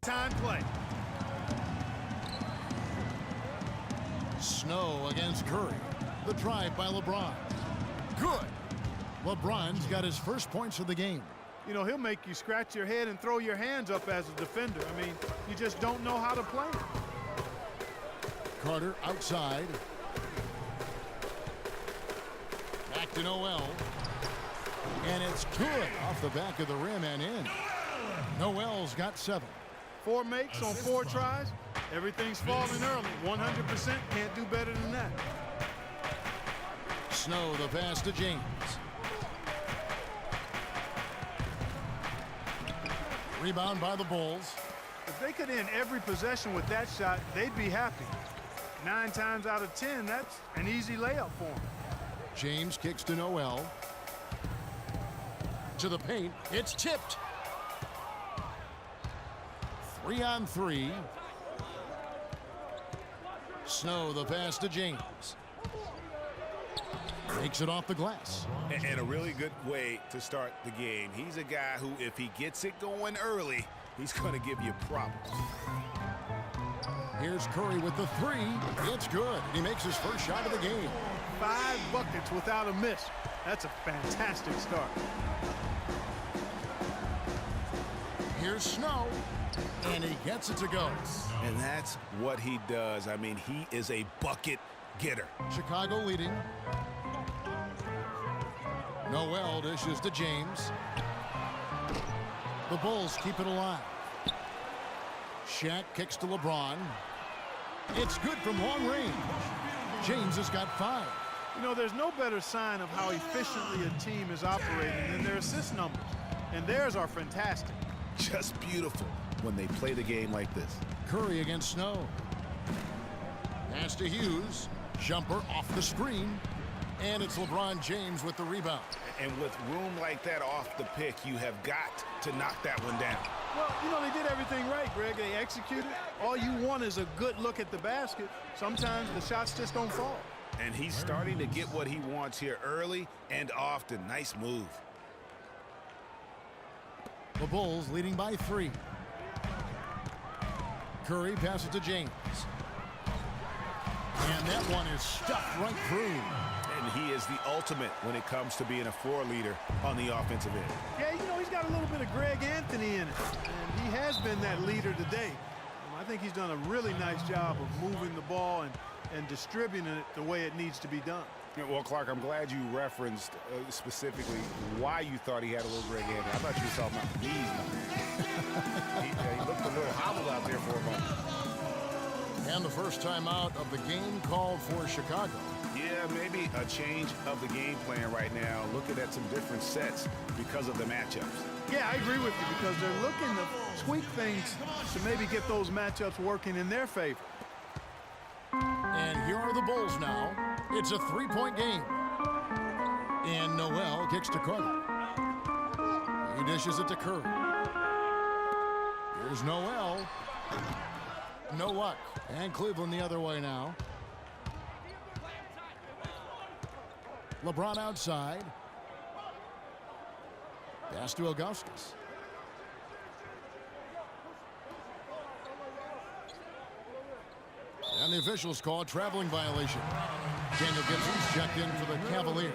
big-time play. Snow against Curry. The drive by LeBron. Good. LeBron's got his first points of the game. You know, he'll make you scratch your head and throw your hands up as a defender. I mean, you just don't know how to play him. Carter outside. Back to Noel. And it's good off the back of the rim and in. Noel's got 7. 4 makes on 4 tries. Everything's falling early. 100% can't do better than that. Snow the pass to James. Rebound by the Bulls. If they could end every possession with that shot, they'd be happy. 9 times out of 10, that's an easy layup for them. James kicks to Noel. To the paint. It's tipped. 3 on 3. Snow the pass to James. Takes it off the glass. And a really good way to start the game. He's a guy who, if he gets it going early, he's going to give you problems. Here's Curry with the 3. It's good. He makes his first shot of the game. 5 buckets without a miss. That's a fantastic start. Here's Snow. And he gets it to go. And that's what he does. I mean, he is a bucket getter. Chicago leading. Noel dishes to James. The Bulls keep it alive. Shaq kicks to LeBron. It's good from long range. James has got 5. You know, there's no better sign of how efficiently a team is operating than their assist numbers. And theirs are fantastic. Just beautiful when they play the game like this. Curry against Snow. Pass to Hughes. Jumper off the screen. And it's LeBron James with the rebound. And with room like that off the pick, you have got to knock that one down. Well, you know, they did everything right, Greg. They executed. All you want is a good look at the basket. Sometimes the shots just don't fall. And he's starting to get what he wants here early and often. Nice move. The Bulls leading by 3. Curry passes to James. And that one is stuffed right through. And he is the ultimate when it comes to being a floor leader on the offensive end. Yeah, you know, he's got a little bit of Greg Anthony in it. And he has been that leader today. I think he's done a really nice job of moving the ball and distributing it the way it needs to be done. Yeah, well, Clark, I'm glad you referenced specifically why you thought he had a little Greg Anthony. I thought you were talking about the knees. He looked a little hobbled out there for a moment. And the first time out of the game called for Chicago. Yeah, maybe a change of the game plan right now, looking at some different sets because of the matchups. Yeah, I agree with you because they're looking to tweak things to maybe get those matchups working in their favor. And here are the Bulls now. It's a 3-point game. And Noel kicks to Carter. He dishes it to Curry. Here's Noel. No luck. And Cleveland the other way now. LeBron outside. Pass to Augustus. And the officials call a traveling violation. Daniel Gibson's checked in for the Cavaliers.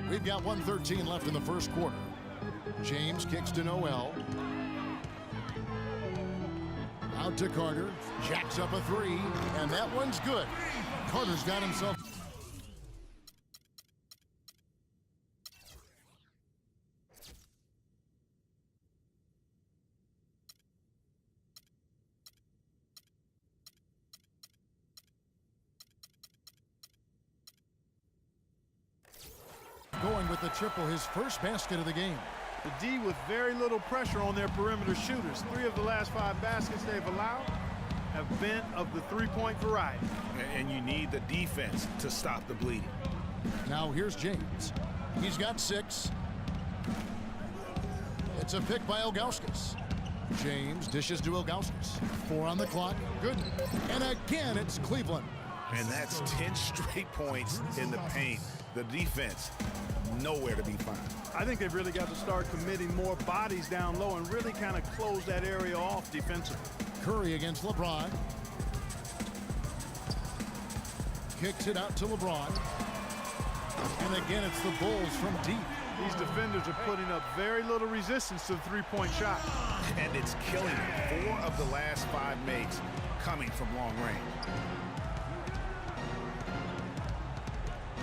We've got 1:13 left in the first quarter. James kicks to Noel. Out to Carter. Jacks up a 3. And that one's good. Carter's got himself. Going with the triple, his first basket of the game. The D with very little pressure on their perimeter shooters. 3 of the last 5 baskets they've allowed have been of the 3-point variety. And you need the defense to stop the bleeding. Now here's James. He's got 6. It's a pick by Ilgauskas. James dishes to Ilgauskas. 4 on the clock. Good. And again, it's Cleveland. And that's 10 straight points in the paint. The defense, nowhere to be found. I think they've really got to start committing more bodies down low and really kind of close that area off defensively. Curry against LeBron. Kicks it out to LeBron. And again, it's the Bulls from deep. These defenders are putting up very little resistance to the three-point shot. And it's killing them. 4 of the last 5 makes coming from long range.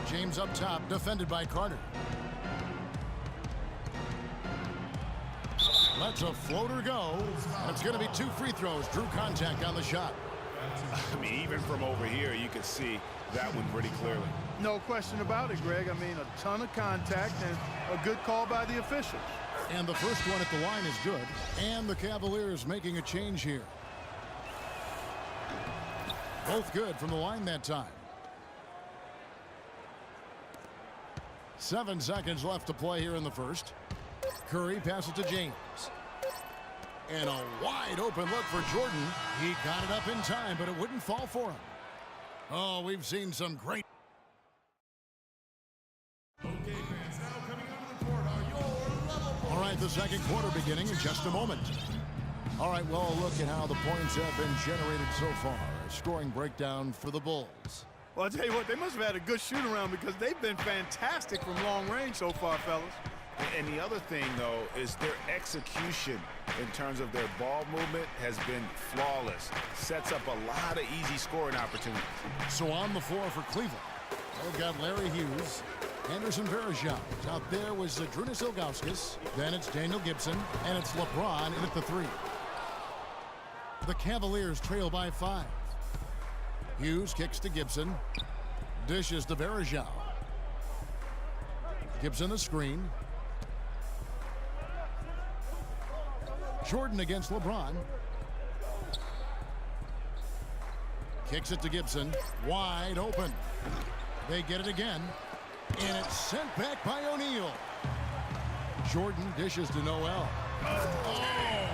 James up top, defended by Carter. Lets a floater go. And it's going to be 2 free throws. Drew contact on the shot. I mean, even from over here, you could see that one pretty clearly. No question about it, Greg. I mean, a ton of contact and a good call by the officials. And the first one at the line is good. And the Cavaliers making a change here. Both good from the line that time. 7 seconds left to play here in the first. Curry passes to James. And a wide open look for Jordan. He got it up in time, but it wouldn't fall for him. Oh, we've seen some great. All right, the second quarter beginning in just a moment. All right, well, look at how the points have been generated so far. A scoring breakdown for the Bulls. Well, I'll tell you what, they must have had a good shoot-around because they've been fantastic from long range so far, fellas. And the other thing, though, is their execution in terms of their ball movement has been flawless. Sets up a lot of easy scoring opportunities. So on the floor for Cleveland, they've got Larry Hughes, Anderson Varejao. Out there was Zadrunas Ilgauskas. Then it's Daniel Gibson, and it's LeBron in at the 3. The Cavaliers trail by 5. Hughes kicks to Gibson. Dishes to Varejao. Gibson the screen. Jordan against LeBron. Kicks it to Gibson. Wide open. They get it again. And it's sent back by O'Neal. Jordan dishes to Noel. Oh!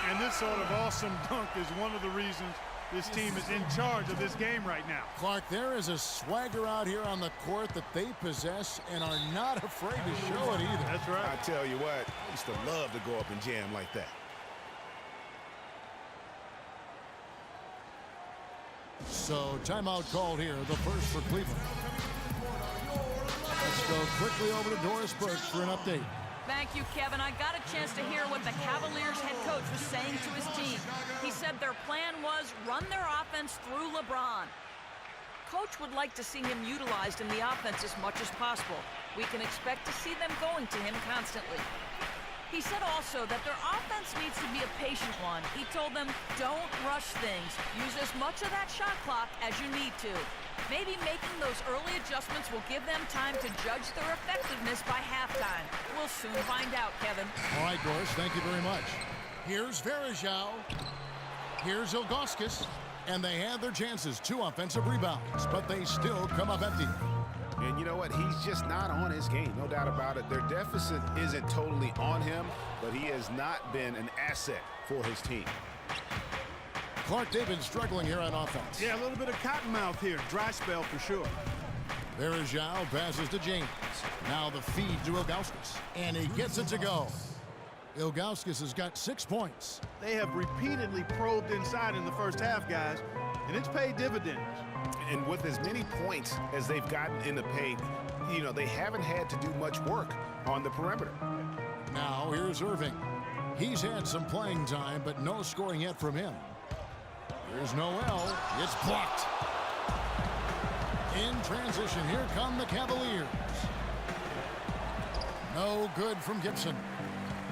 And this sort of awesome dunk is one of the reasons this team is in charge of this game right now. Clark, there is a swagger out here on the court that they possess and are not afraid to show it either. That's right. I tell you what, I used to love to go up and jam like that. So timeout called here, the first for Cleveland. Let's go quickly over to Doris Burke for an update. Thank you, Kevin. I got a chance to hear what the Cavaliers head coach was saying to his team. He said their plan was run their offense through LeBron. Coach would like to see him utilized in the offense as much as possible. We can expect to see them going to him constantly. He said also that their offense needs to be a patient one. He told them, don't rush things. Use as much of that shot clock as you need to. Maybe making those early adjustments will give them time to judge their effectiveness by halftime. We'll soon find out, Kevin. All right, Doris, thank you very much. Here's Varejao. Here's Ilgauskas. And they had their chances, 2 offensive rebounds, but they still come up empty. And you know what? He's just not on his game, no doubt about it. Their deficit isn't totally on him, but he has not been an asset for his team. Clark, they've been struggling here on offense. Yeah, a little bit of cottonmouth here. Dry spell for sure. Varejao passes to James. Now the feed to Ilgauskas. And he gets it to go. Ilgauskas has got 6 points. They have repeatedly probed inside in the first half, guys, and it's paid dividends. And with as many points as they've gotten in the paint, you know, they haven't had to do much work on the perimeter. Now here's Irving. He's had some playing time, but no scoring yet from him. Here's Noel. It's blocked. In transition, here come the Cavaliers. No good from Gibson.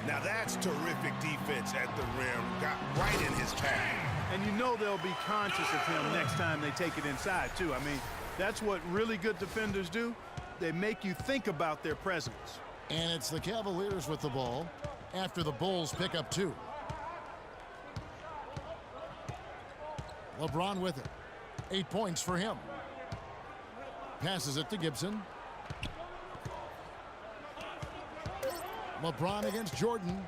Now that's terrific defense at the rim. Got right in his path. And you know they'll be conscious of him next time they take it inside, too. I mean, that's what really good defenders do. They make you think about their presence. And it's the Cavaliers with the ball after the Bulls pick up 2. LeBron with it. 8 points for him. Passes it to Gibson. LeBron against Jordan.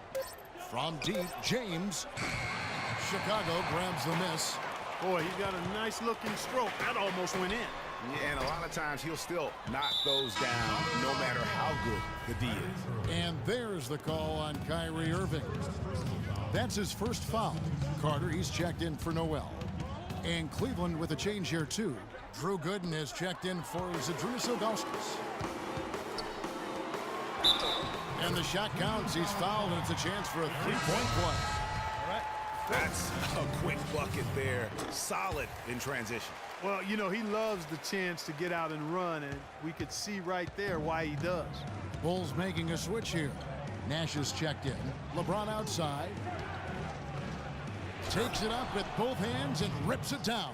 From deep, James. Chicago grabs the miss. Boy, he got a nice-looking stroke. That almost went in. Yeah, and a lot of times he'll still knock those down no matter how good the D is. And there's the call on Kyrie Irving. That's his first foul. Carter, he's checked in for Noel. And Cleveland with a change here, too. Drew Gooden has checked in for Zydrunas Ilgauskas. And the shot counts. He's fouled, and it's a chance for a three-point play. That's a quick bucket there. Solid in transition. Well, you know, he loves the chance to get out and run, and we could see right there why he does. Bulls making a switch here. Nash is checked in. LeBron outside. Takes it up with both hands and rips it down.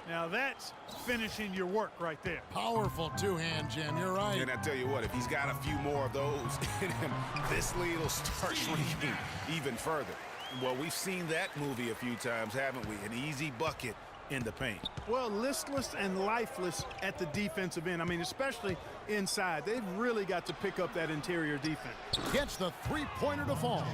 Now that's finishing your work right there. Powerful two-hand jam. You're right. And I tell you what, if he's got a few more of those in him, this lead will start shrinking even further. Well, we've seen that movie a few times, haven't we? An easy bucket in the paint. Well, listless and lifeless at the defensive end. I mean, especially inside. They've really got to pick up that interior defense. Gets the three-pointer to fall.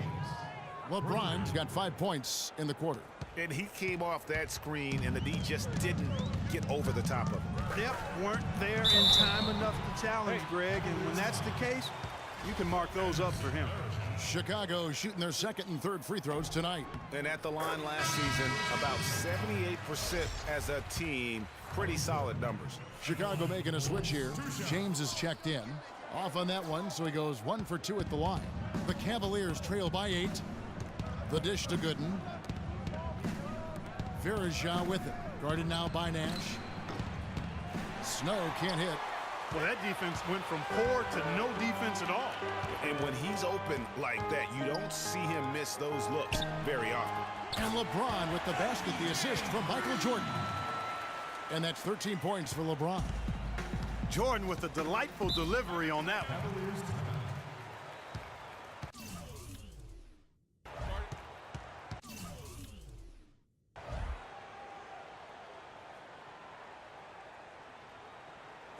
LeBron's got 5 points in the quarter. And he came off that screen, and the D just didn't get over the top of it. Yep, weren't there in time enough to challenge Greg, and when that's the case, you can mark those up for him. Chicago shooting their second and third free throws tonight. And at the line last season, about 78% as a team. Pretty solid numbers. Chicago making a switch here. James is checked in. Off on that one, so he goes 1 for 2 at the line. The Cavaliers trail by 8. The dish to Gooden. Verija with it. Guarded now by Nash. Snow can't hit. Well, that defense went from poor to no defense at all. And when he's open like that, you don't see him miss those looks very often. And LeBron with the basket, the assist from Michael Jordan. And that's 13 points for LeBron. Jordan with a delightful delivery on that one.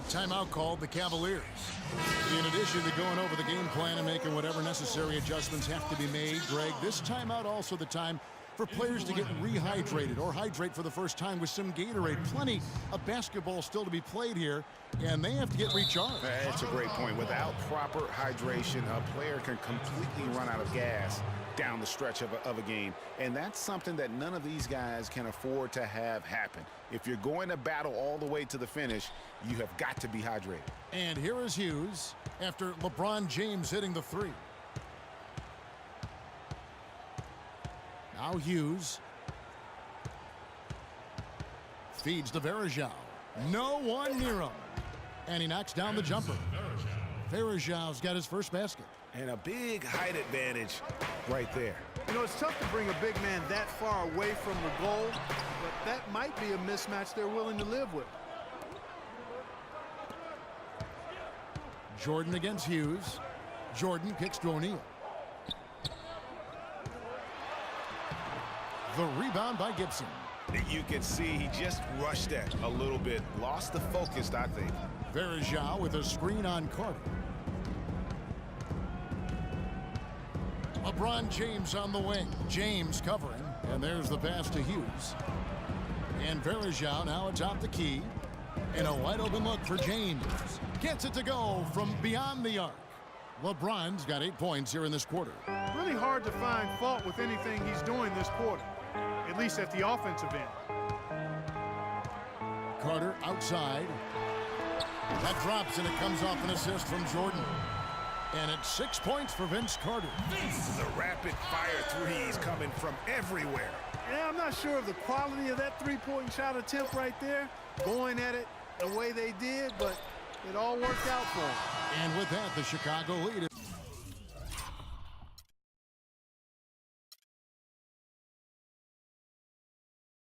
Timeout called the Cavaliers. In addition to going over the game plan and making whatever necessary adjustments have to be made, Greg, this timeout also the time for players to get rehydrated or hydrate for the first time with some Gatorade. Plenty of basketball still to be played here, and they have to get recharged. That's a great point. Without proper hydration, a player can completely run out of gas down the stretch of a game. And that's something that none of these guys can afford to have happen. If you're going to battle all the way to the finish, you have got to be hydrated. And here is Hughes after LeBron James hitting the three. Now Hughes feeds to Verija. No one near him. And he knocks down the jumper. Verija's got his first basket. And a big height advantage right there. You know, it's tough to bring a big man that far away from the goal, but that might be a mismatch they're willing to live with. Jordan against Hughes. Jordan kicks to O'Neal. The rebound by Gibson. You can see he just rushed that a little bit. Lost the focus, I think. Verija with a screen on Carter. LeBron James on the wing. James covering. And there's the pass to Hughes. And Verija now atop the key. And a wide open look for James. Gets it to go from beyond the arc. LeBron's got 8 points here in this quarter. Really hard to find fault with anything he's doing this quarter, at least at the offensive end. Carter outside. That drops and it comes off an assist from Jordan. And it's 6 points for Vince Carter. The rapid fire threes coming from everywhere. Yeah, I'm not sure of the quality of that three-point shot attempt right there, going at it the way they did, but it all worked out for them. And with that, the Chicago lead.